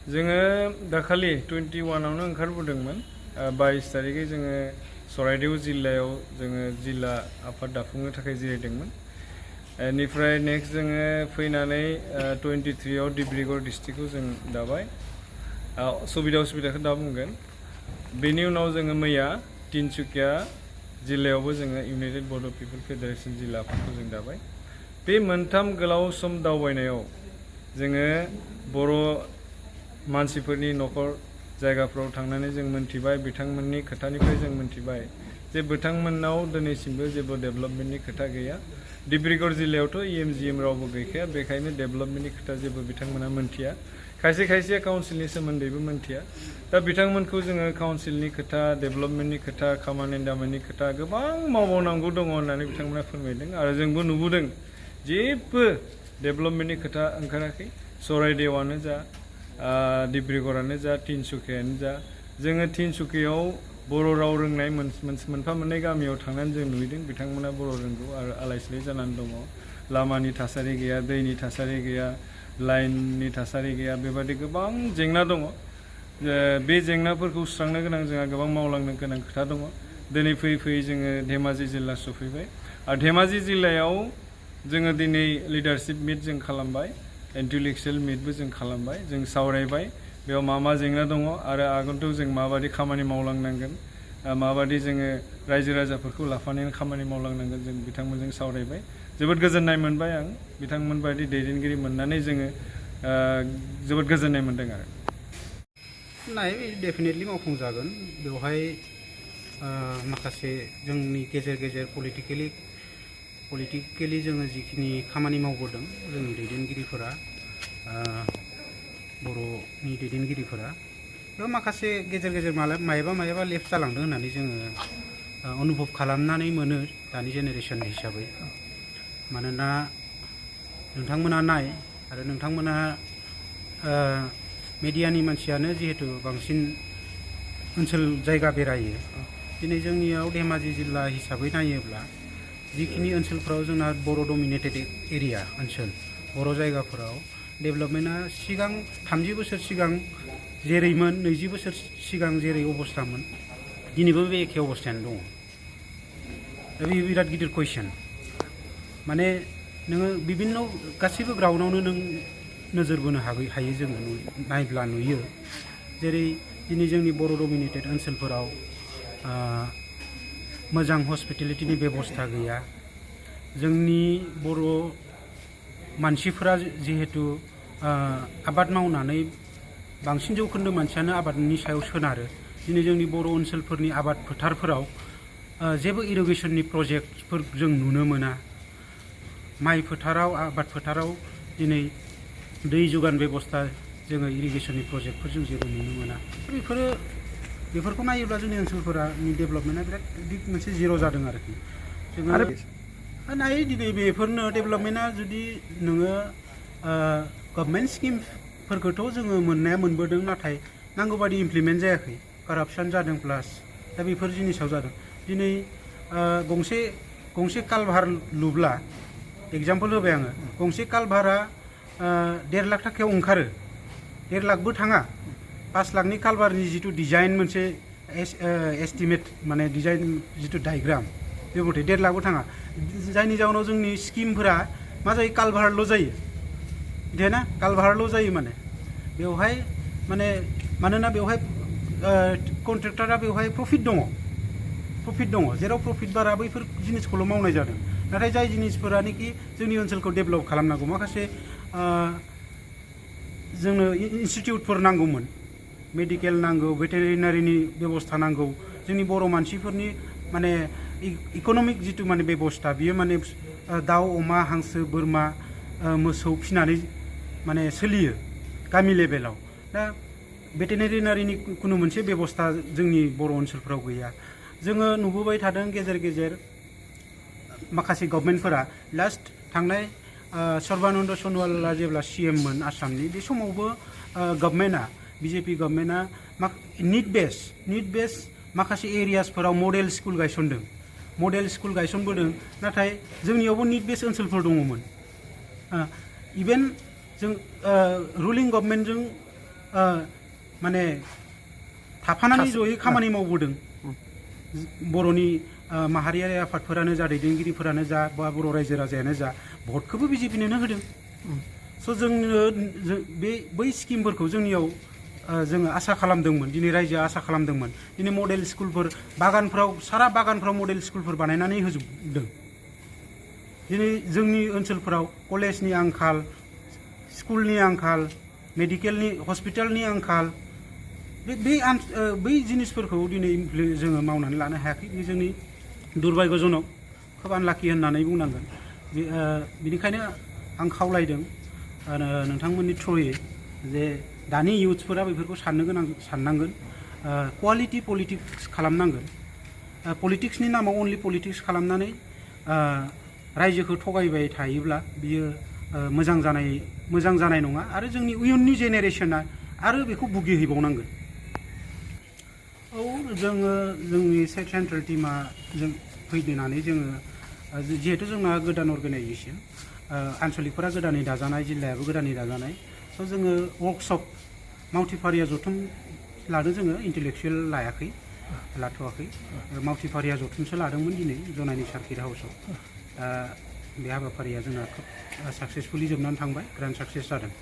जोङो दाखालि 21आवनो ओंखारबोदोंमोन 22 तारिखै जोङो चराइदेव जिल्लायाव जोङो जिल्ला आफाद दाफुंनो थाखाय जिरायदोंमोन। बेनिफ्राय नेक्स्ट जोङो फैनानै 23आव डिब्रुगड़ डिस्ट्रिक्टखौ जों दाबाय। सुबिदाखौ दा बुंगोन। बेनि उनाव जोङो मैया तिनसुकिया जिल्लायावबो जोङो इउनाइटेड बड' पिपल फेडारेशन जिल्ला आफादखौ जों दाबाय। बे मोनथाम गोलाव सम दावबायनायाव जोङो बर' मानसिफोरनि न'खर जायगाफ्राव थांनानै जों मोनथिबाय, बिथांमोननि खोथानिफ्राय जों मोनथिबाय जे बिथांमोननाव दिनैसिमबो जेबो डेभेलपमेन्टनि खोथा गैया। डिब्रुगड़ जिल्लायावथ' EMGM रावबो गैखाया, बेखायनो डेभेलपमेन्टनि खोथा जेबो बिथांमोना मोनथिया। खायसे काउन्सिलनि सोमोन्दैबो मोनथिया। दा बिथांमोनखौ जोङो काउन्सिलनि खोथा, डेभेलपमेन्टनि खोथा, खामानि दामानि खोथा गोबां मावबावनांगौ दङ होननानै बिथांमोना फोरमायदों आरो जोंबो नुबोदों जेबो डेभेलपमेन्टनि खोथा ओंखाराखै। चराइदेवआनो जा, डिब्रुगड़आनो जा, तिनसुकियानो जा, जोङो तिनसुकियाव बर' राव रोंनाय मोनफा मोननै गामियाव थांनानै जों नुहैदों बिथांमोना बर' रोंगौ आरो आलाय सिलाय जानानै दङ। लामानि थासारि गैया, दैनि थासारि गैया, लाइननि थासारि गैया, बेबादि गोबां जेंना दङ। बे जेंनाफोरखौ सुस्रांनो गोनां जोंहा गोबां मावलांनो गोनां खोथा दङ। दिनै फैयै जोङो धेमाजि जिल्ला सफैबाय आरो धेमाजि जिल्लायाव जोङो दिनै लिडारशिप मिट जों खालामबाय, इन्टेलेक्सुयेल मिटबो जों खालामबाय, जों सावरायबाय बेयाव मा जेंना दङ आरो आगोलथ' जों माबादि खामानि मावलांनांगोन, माबादि जोङो रायजो राजाफोरखौ लाफानानै खामानि मावलांनांगोन जों बिथांमोनजों सावरायबाय। जोबोद गोजोननाय मोनबाय आं बिथांमोन बायदि दैदेनगिरि मोननानै जोङो जोबोद गोजोननाय मोनदों आरो। डेफिनेटलि मावफुंजागोन। बेवहाय माखासे जोंनि गेजेर पलिटिकेलि जोङो जिखिनि खामानि मावबोदों जोंनि दैदेनगिरिफोरा, बर'नि दैदेनगिरिफोरा, बेयाव माखासे गेजेर मायाबा लेफ्ट जालांदों होननानै जोङो अनुभब खालामनानै मोनो दानि जेनेरेसन हिसाबै। मानोना नोंथांमोना नाय आरो नोंथांमोना मेडियानि मानसियानो जिहेतु बांसिन ओनसोल जायगा बेरायो। दिनै जोंनियाव धेमाजि जिल्ला हिसाबै नायोब्ला जिखिनि ओनसोलफ्राव जोंना बर' डमिनेटेड एरिया ओनसोल, बर' जायगाफोराव डेभेलपमेन्टआ सिगां 30 बोसोर सिगां जेरैमोन, 20 बोसोर सिगां जेरै अबस्थामोन, दिनैबो बे एखे अबस्थायानो दङ। दा बे बिराद गिदिर कुइसन। माने नोङो बिभिन्न गासैबो ग्राउन्डआवनो नों नोजोर बोनो हायो, जोङो नायब्ला नुयो। जेरै दिनै जोंनि बर' डमिनेटेड ओनसोलफोराव मोजां हस्पिटेलिटिनि बेबस्था गैया। जोंनि बर' मानसिफोरा जिहेतु आबाद मावनानै बांसिन जौखोन्दो मानसियानो आबादनि सायाव सोनारो। दिनै जोंनि बर' ओनसोलफोरनि आबाद फोथारफोराव जेबो इरिगेसननि प्रजेक्टफोर जों नुनो मोना। माइ फोथाराव, आबाद फोथाराव दिनै दै जगान बेबस्था, जोङो इरिगेसननि प्रजेक्टफोर जों जेबो नुनो मोना। बेफोरखौ नायोब्ला जोंनि ओनसोलफोरनि डेभेलपमेन्टआ बिराद मोनसे जिर' जादों आरोखि। जोङो नायो दिनै बेफोरनो डेभेलपमेन्टआ जुदि नोङो गभर्नमेन्ट स्किमफोरखौथ' जोङो मोनबोदों, नाथाय नांगौ बादि इमप्लिमेन्ट जायाखै। कारापसन जादों प्लास। दा बेफोर जिनिसाव जादों। दिनै गंसे कालभार लुब्ला, एग्जाम्पल होबाय आङो, गंसे कालभारा 1.5 लाख थाखायाव ओंखारो, 1.5 लाखबो थाङा। 5 लाखनि कालभारनि जिथु डिजाइन मोनसे एस्टिमेट, माने डिजाइन जिथु डायग्राम, बे मथे 1.5 लाखबो थाङा। जायनि जाउनाव जोंनि स्किमफोरा मा जायो, कालभारल' जायो। ना कालभारल' जायो। माने बेवहाय मानोना बेवहाय कन्ट्रेक्टरा बेवहाय प्रफिट दङ। जेराव प्रफिट बारा बैफोर जिनिसखौल' मावनाय जादों। नाथाय जाय जिनिसफोरानोखि जोंनि ओनसोलखौ डेभेलप खालामनांगौ, माखासे जोंनो इनस्टिटिउटफोर नांगौमोन, मेडिकेल नांगौ, भेटेरिनारिनि बेबस्था नांगौ। जोंनि बर' मानसिफोरनि माने इक'नमिक जिथु माने बेबस्था, बियो माने दाउ, अमा, हांसो, बोरमा, मोसौ फिनानै माने सोलियो गामि लेभेलाव। दा भेटेरिनारिनि खुनु मोनसे बेबस्था जोंनि बर' ओनसोलफ्राव गैया। जोङो नुबोबाय थादों गेजेर माखासे गभर्नमेन्टफोरा, लास्ट थांनाय सर्बानन्द सन'वाला जेब्ला CM मोन आसामनि, बे समावबो गभर्नमेन्टआ, BJP गभर्नमेन्टआ निड बेस माखासे एरियासफोराव मडेल स्कुल गायसनबोदों। नाथाय जोंनियावबो निड बेस ओनसोलफोर दङमोन। इभेन जों रुलिं गभर्नमेन्टजों माने थाफानानै जयै खामानि मावबोदों बर'नि माहारियारि आफादफोरानो जा दैदेनगिरिफोरानो जा बा बर' रायजो राजायानो जा भटखौबो बिजेपिनोनो होदों स' जोङो बै स्किमफोरखौ जोंनियाव जोङो आसा खालामदोंमोन दिनै रायजोआ आसा खालामदोंमोन दिनै मडेल स्कुलफोर बागानफ्राव सारा बागानफ्राव मडेल स्कुलफोर बानायनानै होजोबदों दिनै जोंनि ओनसोलफोराव कलेजनि आंखाल स्कुलनि आंखाल मेडिकेलनि हस्पिटालनि आंखाल बै जिनिसफोरखौ दिनै जोङो मावनानै लानो हायाखै बे जोंनि दुर्भाग्यजनक खोब आनलाखि होननानै बुंनांगोन बेनिखायनो आं खावलायदों नोंथांमोननि थ्रुयै जे दानि इयुथ्सफोरा बेफोरखौ साननांगोन क्वालिटि पलिटिक्स खालामनांगोन पलिटिक्सनि नामाव अनलि पलिटिक्स खालामनानै रायजोखौ थगायबाय थायोब्ला बियो मोजां जानाय नङा आरो जोंनि इयुननि जेनेरेसना आरो बेखौ भुगिहैबावनांगोन औ जोङो जोंनि सेन्ट्रेल टिमा जों फैनानै जोङो जिहेतु जोंना गोदान अर्गानाइजेसन आनसलिकफोरा गोदानै दाजानाय जिल्लायाबो गोदानै दाजानाय स' जोङो वर्कशप मावथिफारिया जथुम लादों जोङो इन्टेलेक्सुयेल लाथ'वाखै मावथिफारिया जथुमसो लादोंमोन दिनै जनायनि सार्किट हाउसआव बे हाबाफारिया जोंना खोब साक्सेसफुलि जोबनानै थांबाय ग्रान्ड साक्सेस जादों